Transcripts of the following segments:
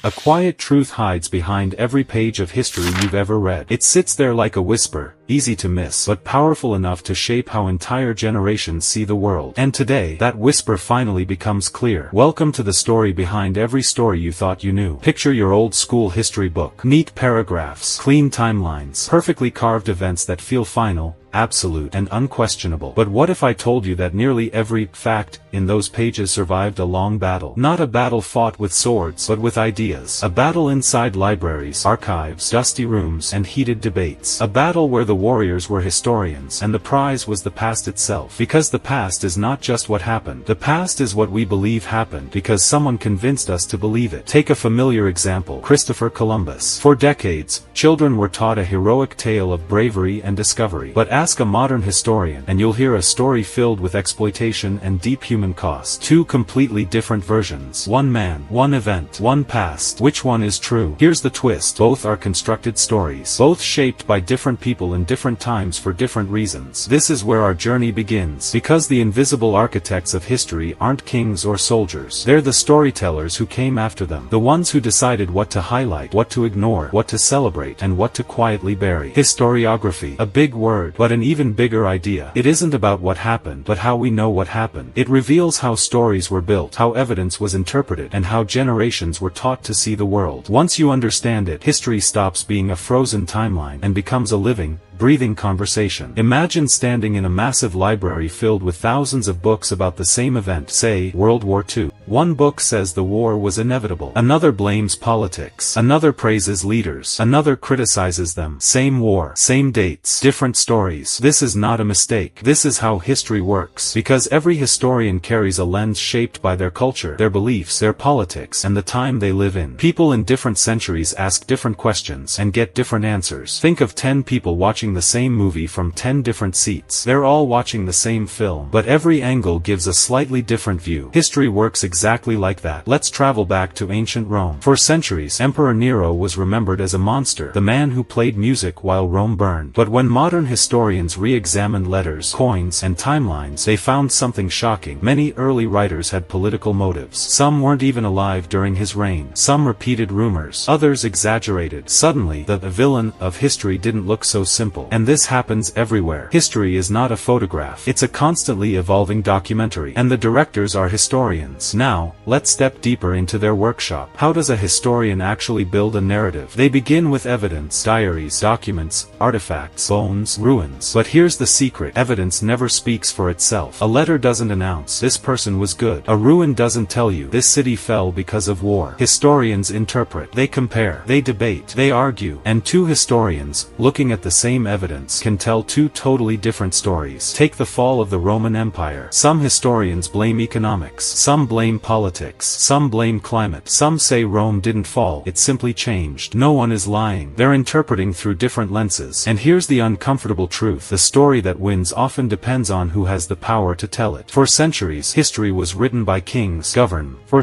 A quiet truth hides behind every page of history you've ever read. It sits there like a whisper, easy to miss, but powerful enough to shape how entire generations see the world. And today, that whisper finally becomes clear. Welcome to the story behind every story you thought you knew. Picture your old school history book. Neat paragraphs, clean timelines, perfectly carved events that feel final, absolute, and unquestionable. But what if I told you that nearly every fact in those pages survived a long battle? Not a battle fought with swords, but with ideas. A battle inside libraries, archives, dusty rooms, and heated debates. A battle where the warriors were historians, and the prize was the past itself. Because the past is not just what happened. The past is what we believe happened, because someone convinced us to believe it. Take a familiar example, Christopher Columbus. For decades, children were taught a heroic tale of bravery and discovery. But ask a modern historian, and you'll hear a story filled with exploitation and deep human cost. Two completely different versions. One man, one event, one past. Which one is true? Here's the twist. Both are constructed stories. Both shaped by different people in different times for different reasons. This is where our journey begins. Because the invisible architects of history aren't kings or soldiers. They're the storytellers who came after them. The ones who decided what to highlight, what to ignore, what to celebrate, and what to quietly bury. Historiography. A big word, but an even bigger idea. It isn't about what happened, but how we know what happened. It reveals how stories were built, how evidence was interpreted, and how generations were taught to see the world. Once you understand it, history stops being a frozen timeline and becomes a living, breathing conversation. Imagine standing in a massive library filled with thousands of books about the same event, say, World War II. One book says the war was inevitable. Another blames politics. Another praises leaders. Another criticizes them. Same war, same dates, different stories. This is not a mistake. This is how history works. Because every historian carries a lens shaped by their culture, their beliefs, their politics, and the time they live in. People in different centuries ask different questions and get different answers. Think of 10 people watching the same movie from 10 different seats. They're all watching the same film, but every angle gives a slightly different view. History works exactly like that. Let's travel back to ancient Rome. For centuries, Emperor Nero was remembered as a monster, the man who played music while Rome burned. But when modern historians re-examined letters, coins, and timelines, they found something shocking. Many early writers had political motives. Some weren't even alive during his reign. Some repeated rumors. Others exaggerated. Suddenly, the villain of history didn't look so simple. And this happens everywhere. History is not a photograph. It's a constantly evolving documentary. And the directors are historians. Now, let's step deeper into their workshop. How does a historian actually build a narrative? They begin with evidence, diaries, documents, artifacts, bones, ruins. But here's the secret. Evidence never speaks for itself. A letter doesn't announce, this person was good. A ruin doesn't tell you, this city fell because of war. Historians interpret. They compare. They debate. They argue. And two historians, looking at the same evidence, can tell two totally different stories. Take the fall of the Roman Empire. Some historians blame economics. Some blame politics. Some blame climate. Some say Rome didn't fall, it simply changed. No one is lying. They're interpreting through different lenses. And here's the uncomfortable truth. The story that wins often depends on who has the power to tell it. For centuries, history was written by kings, governments,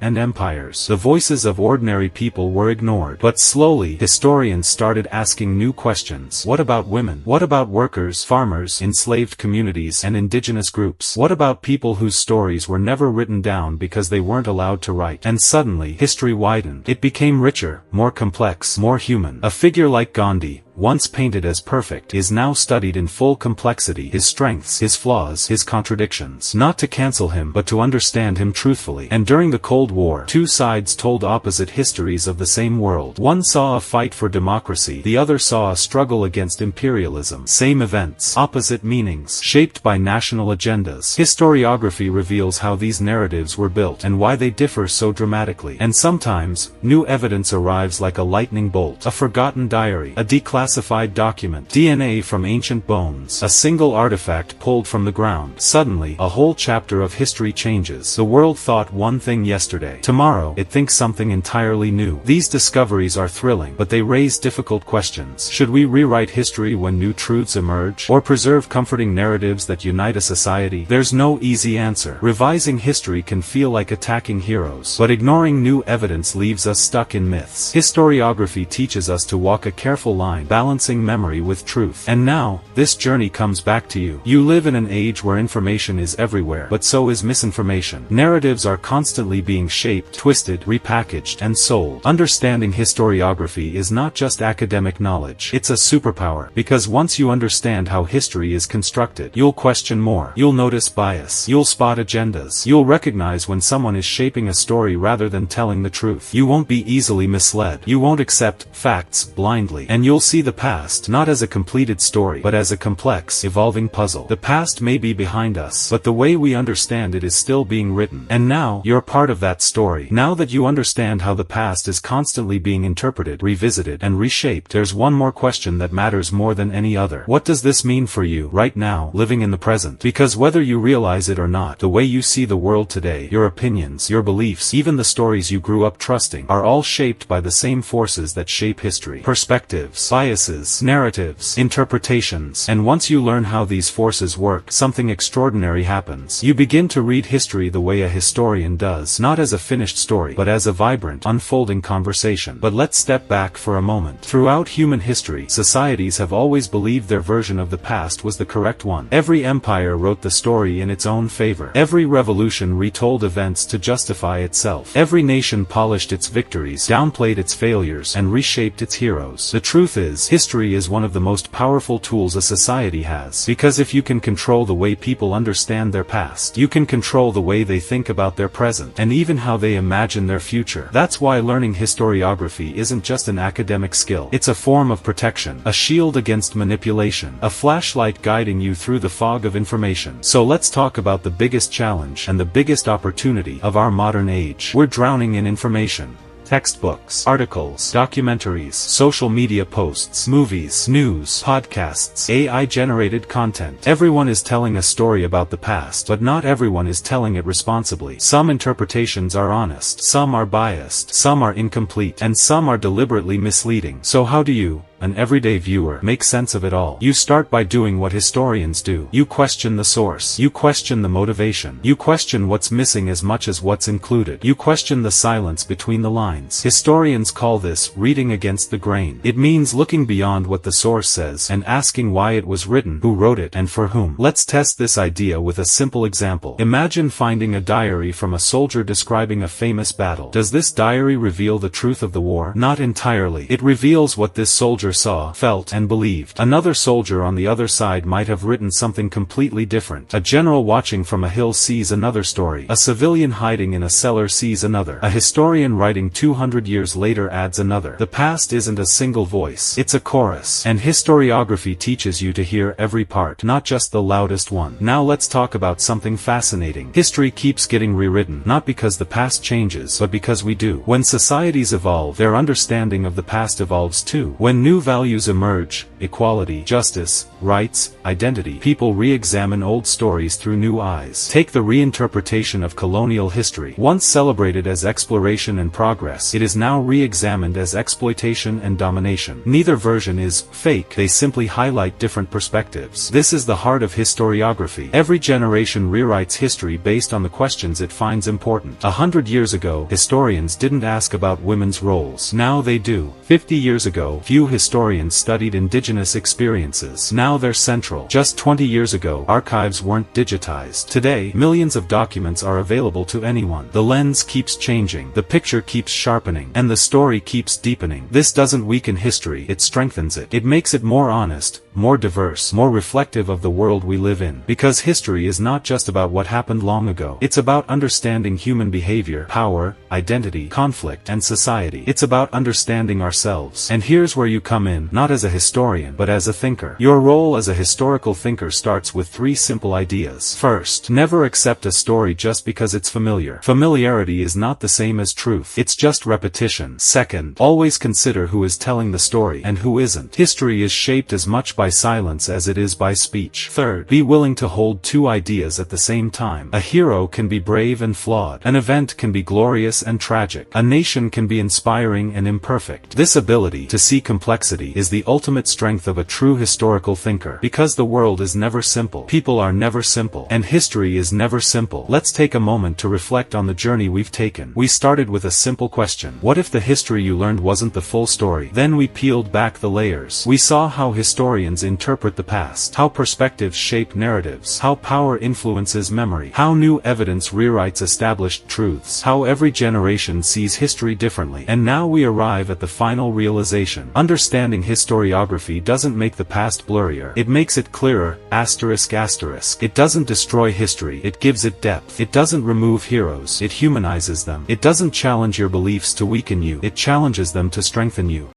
and empires. The voices of ordinary people were ignored. But slowly, historians started asking new questions. What about women? What about workers, farmers, enslaved communities, and indigenous groups? What about people whose stories were never written down because they weren't allowed to write? And suddenly, history widened. It became richer, more complex, more human. A figure like Gandhi, once painted as perfect, is now studied in full complexity, his strengths, his flaws, his contradictions. Not to cancel him, but to understand him truthfully. And during the Cold War, two sides told opposite histories of the same world. One saw a fight for democracy, the other saw a struggle against imperialism. Same events, opposite meanings, shaped by national agendas. Historiography reveals how these narratives were built, and why they differ so dramatically. And sometimes, new evidence arrives like a lightning bolt. A forgotten diary, a declassified document, DNA from ancient bones, a single artifact pulled from the ground. Suddenly, a whole chapter of history changes. The world thought one thing yesterday. Tomorrow, it thinks something entirely new. These discoveries are thrilling, but they raise difficult questions. Should we rewrite history when new truths emerge? Or preserve comforting narratives that unite a society? There's no easy answer. Revising history can feel like attacking heroes, but ignoring new evidence leaves us stuck in myths. Historiography teaches us to walk a careful line balancing memory with truth. And now, this journey comes back to you. You live in an age where information is everywhere, but so is misinformation. Narratives are constantly being shaped, twisted, repackaged, and sold. Understanding historiography is not just academic knowledge. It's a superpower, because once you understand how history is constructed, you'll question more. You'll notice bias. You'll spot agendas. You'll recognize when someone is shaping a story rather than telling the truth. You won't be easily misled. You won't accept facts blindly. And you'll see the past not as a completed story, but as a complex, evolving puzzle. The past may be behind us, but the way we understand it is still being written. And now, you're part of that story. Now that you understand how the past is constantly being interpreted, revisited, and reshaped, there's one more question that matters more than any other. What does this mean for you, right now, living in the present? Because whether you realize it or not, the way you see the world today, your opinions, your beliefs, even the stories you grew up trusting, are all shaped by the same forces that shape history. Perspectives, biases, narratives, interpretations. And once you learn how these forces work, something extraordinary happens. You begin to read history the way a historian does, not as a finished story, but as a vibrant, unfolding conversation. But let's step back for a moment. Throughout human history, societies have always believed their version of the past was the correct one. Every empire wrote the story in its own favor. Every revolution retold events to justify itself. Every nation polished its victories, downplayed its failures, and reshaped its heroes. The truth is, history is one of the most powerful tools a society has. Because if you can control the way people understand their past, you can control the way they think about their present, and even how they imagine their future. That's why learning historiography isn't just an academic skill. It's a form of protection, a shield against manipulation, a flashlight guiding you through the fog of information. So let's talk about the biggest challenge and the biggest opportunity of our modern age. We're drowning in information. Textbooks, articles, documentaries, social media posts, movies, news, podcasts, AI-generated content. Everyone is telling a story about the past, but not everyone is telling it responsibly. Some interpretations are honest, some are biased, some are incomplete, and some are deliberately misleading. So how do you, an everyday viewer, make sense of it all? You start by doing what historians do. You question the source. You question the motivation. You question what's missing as much as what's included. You question the silence between the lines. Historians call this reading against the grain. It means looking beyond what the source says and asking why it was written, who wrote it, and for whom. Let's test this idea with a simple example. Imagine finding a diary from a soldier describing a famous battle. Does this diary reveal the truth of the war? Not entirely. It reveals what this soldier saw, felt, and believed. Another soldier on the other side might have written something completely different. A general watching from a hill sees another story. A civilian hiding in a cellar sees another. A historian writing 200 years later adds another. The past isn't a single voice. It's a chorus. And historiography teaches you to hear every part, not just the loudest one. Now let's talk about something fascinating. History keeps getting rewritten, not because the past changes, but because we do. When societies evolve, their understanding of the past evolves too. When new values emerge, equality, justice, rights, identity, people re-examine old stories through new eyes. Take the reinterpretation of colonial history. Once celebrated as exploration and progress, it is now re-examined as exploitation and domination. Neither version is fake, they simply highlight different perspectives. This is the heart of historiography. Every generation rewrites history based on the questions it finds important. 100 years ago, historians didn't ask about women's roles. Now they do. 50 years ago, few historians studied indigenous experiences. Now they're central. Just 20 years ago, archives weren't digitized. Today, millions of documents are available to anyone. The lens keeps changing. The picture keeps sharpening, and the story keeps deepening. This doesn't weaken history, it strengthens it. It makes it more honest, more diverse, more reflective of the world we live in. Because history is not just about what happened long ago. It's about understanding human behavior, power, identity, conflict, and society. It's about understanding ourselves. And here's where you come in, not as a historian, but as a thinker. Your role as a historical thinker starts with 3 simple ideas. First, never accept a story just because it's familiar. Familiarity is not the same as truth. It's just repetition. Second, always consider who is telling the story and who isn't. History is shaped as much by silence as it is by speech. Third, be willing to hold 2 ideas at the same time. A hero can be brave and flawed. An event can be glorious and tragic. A nation can be inspiring and imperfect. This ability to see complexity is the ultimate strength of a true historical thinker. Because the world is never simple. People are never simple. And history is never simple. Let's take a moment to reflect on the journey we've taken. We started with a simple question. What if the history you learned wasn't the full story? Then we peeled back the layers. We saw how historians interpret the past, how perspectives shape narratives, how power influences memory, how new evidence rewrites established truths, how every generation sees history differently. And now we arrive at the final realization. Understanding historiography doesn't make the past blurrier. It makes it clearer, asterisk asterisk. It doesn't destroy history, it gives it depth. It doesn't remove heroes, it humanizes them. It doesn't challenge your beliefs to weaken you, it challenges them to strengthen you.